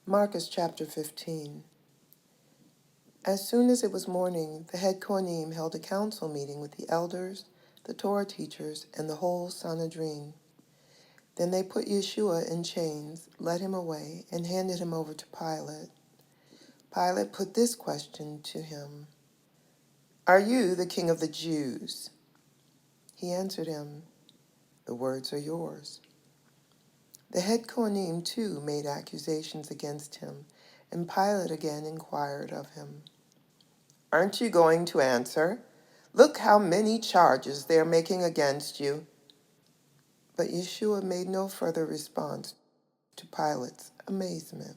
Marcus chapter 15. As soon as it was morning, the head Kohanim held a council meeting with the elders, the Torah teachers, and the whole Sanhedrin. Then they put Yeshua in chains, led him away, and handed him over to Pilate. Pilate put this question to him: "Are you the king of the Jews?" He answered him, "The words are yours." The head Kohanim too made accusations against him, and Pilate again inquired of him, "Aren't you going to answer? Look how many charges they are making against you." But Yeshua made no further response to Pilate's amazement.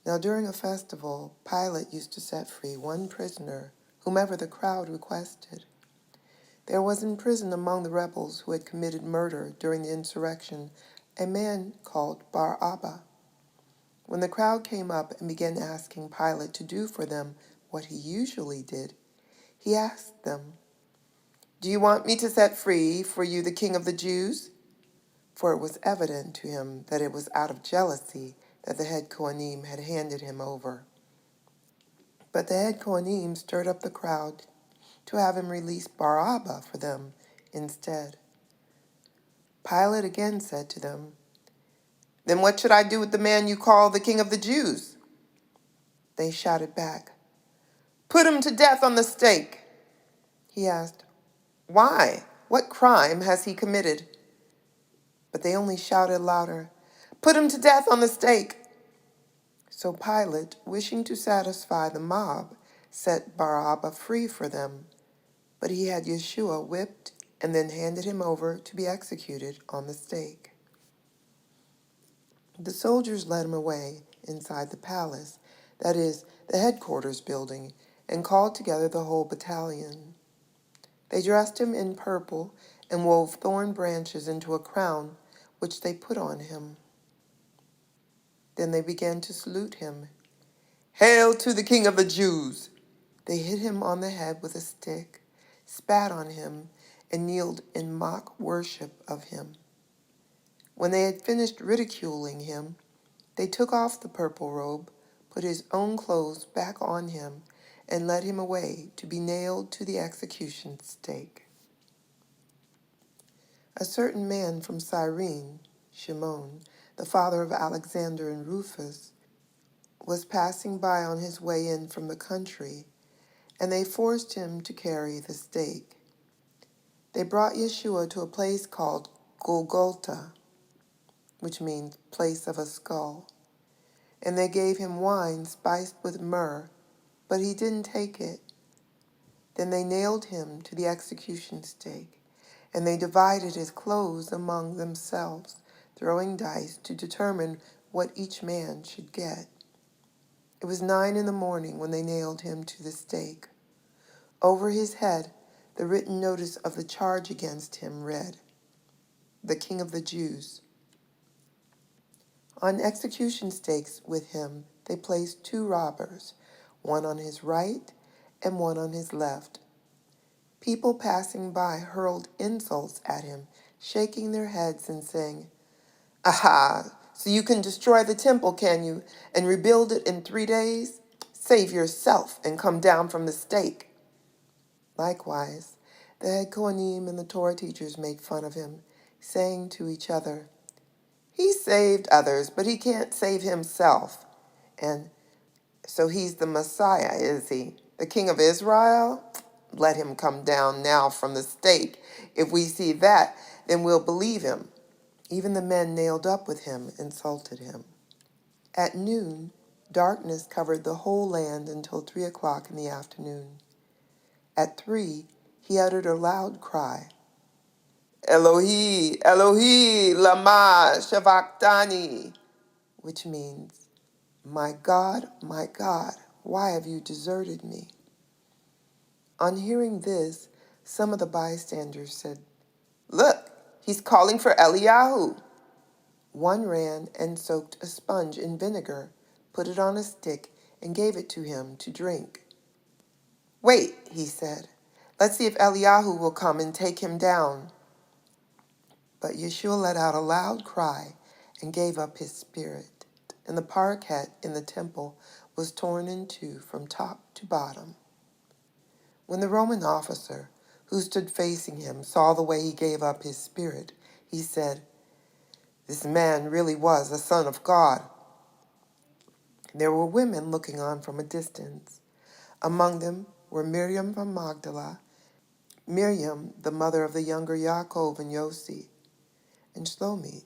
Now during a festival, Pilate used to set free one prisoner, whomever the crowd requested. There was in prison among the rebels who had committed murder during the insurrection a man called Barabbas. When the crowd came up and began asking Pilate to do for them what he usually did, he asked them, "Do you want me to set free for you the king of the Jews?" For it was evident to him that it was out of jealousy that the head Kohanim had handed him over. But the head Kohanim stirred up the crowd to have him release Barabbas for them instead. Pilate again said to them, "Then what should I do with the man you call the king of the Jews?" They shouted back, "Put him to death on the stake." He asked, "Why? What crime has he committed?" But they only shouted louder, "Put him to death on the stake." So Pilate, wishing to satisfy the mob, set Barabbas free for them. But he had Yeshua whipped and then handed him over to be executed on the stake. The soldiers led him away inside the palace, that is, the headquarters building, and called together the whole battalion. They dressed him in purple and wove thorn branches into a crown, which they put on him. Then they began to salute him. "Hail to the King of the Jews!" They hit him on the head with a stick, spat on him, and kneeled in mock worship of him. When they had finished ridiculing him, they took off the purple robe, put his own clothes back on him, and led him away to be nailed to the execution stake. A certain man from Cyrene, Shimon, the father of Alexander and Rufus, was passing by on his way in from the country, and they forced him to carry the stake. They brought Yeshua to a place called Golgotha, which means place of a skull, and they gave him wine spiced with myrrh, but he didn't take it. Then they nailed him to the execution stake, and they divided his clothes among themselves, throwing dice to determine what each man should get. It was 9 a.m. when they nailed him to the stake. Over his head, the written notice of the charge against him read, "The King of the Jews." On execution stakes with him, they placed 2 robbers, one on his right and one on his left. People passing by hurled insults at him, shaking their heads and saying, "Aha, so you can destroy the temple, can you, and rebuild it in 3 days? Save yourself and come down from the stake." Likewise, the head Kohanim and the Torah teachers made fun of him, saying to each other, "He saved others, but he can't save himself. And so he's the Messiah, is he? The King of Israel? Let him come down now from the stake. If we see that, then we'll believe him." Even the men nailed up with him insulted him. At noon, darkness covered the whole land until 3 o'clock in the afternoon. At 3, he uttered a loud cry, "Elohi, Elohi, lama sabachthani," which means, my God, why have you deserted me?" On hearing this, some of the bystanders said, "Look, he's calling for Eliyahu." One ran and soaked a sponge in vinegar, put it on a stick, and gave it to him to drink. "Wait," he said, "let's see if Eliyahu will come and take him down." But Yeshua let out a loud cry and gave up his spirit. and the parquet in the temple was torn in two from top to bottom. When the Roman officer, who stood facing him, saw the way he gave up his spirit, he said, "This man really was a son of God." There were women looking on from a distance. Among them were Miriam from Magdala, Miriam, the mother of the younger Yaakov and Yossi, and Shlomi.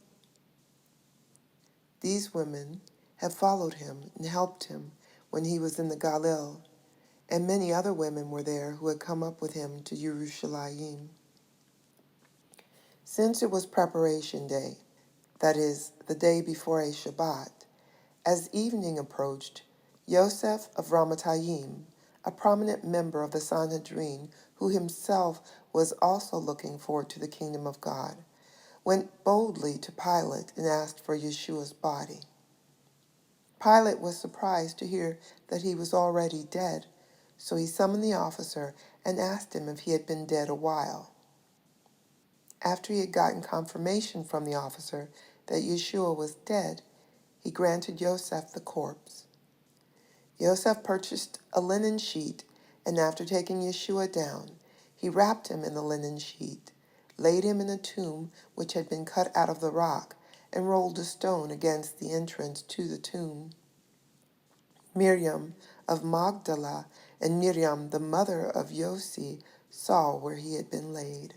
These women had followed him and helped him when he was in the Galil, and many other women were there who had come up with him to Yerushalayim. Since it was preparation day, that is, the day before a Shabbat, as evening approached, Yosef of Ramatayim, a prominent member of the Sanhedrin who himself was also looking forward to the kingdom of God, went boldly to Pilate and asked for Yeshua's body. Pilate was surprised to hear that he was already dead, so he summoned the officer and asked him if he had been dead a while. After he had gotten confirmation from the officer that Yeshua was dead, he granted Yosef the corpse. Yosef purchased a linen sheet, and after taking Yeshua down, he wrapped him in the linen sheet, laid him in a tomb which had been cut out of the rock, and rolled a stone against the entrance to the tomb. Miriam of Magdala and Miriam, the mother of Yossi, saw where he had been laid.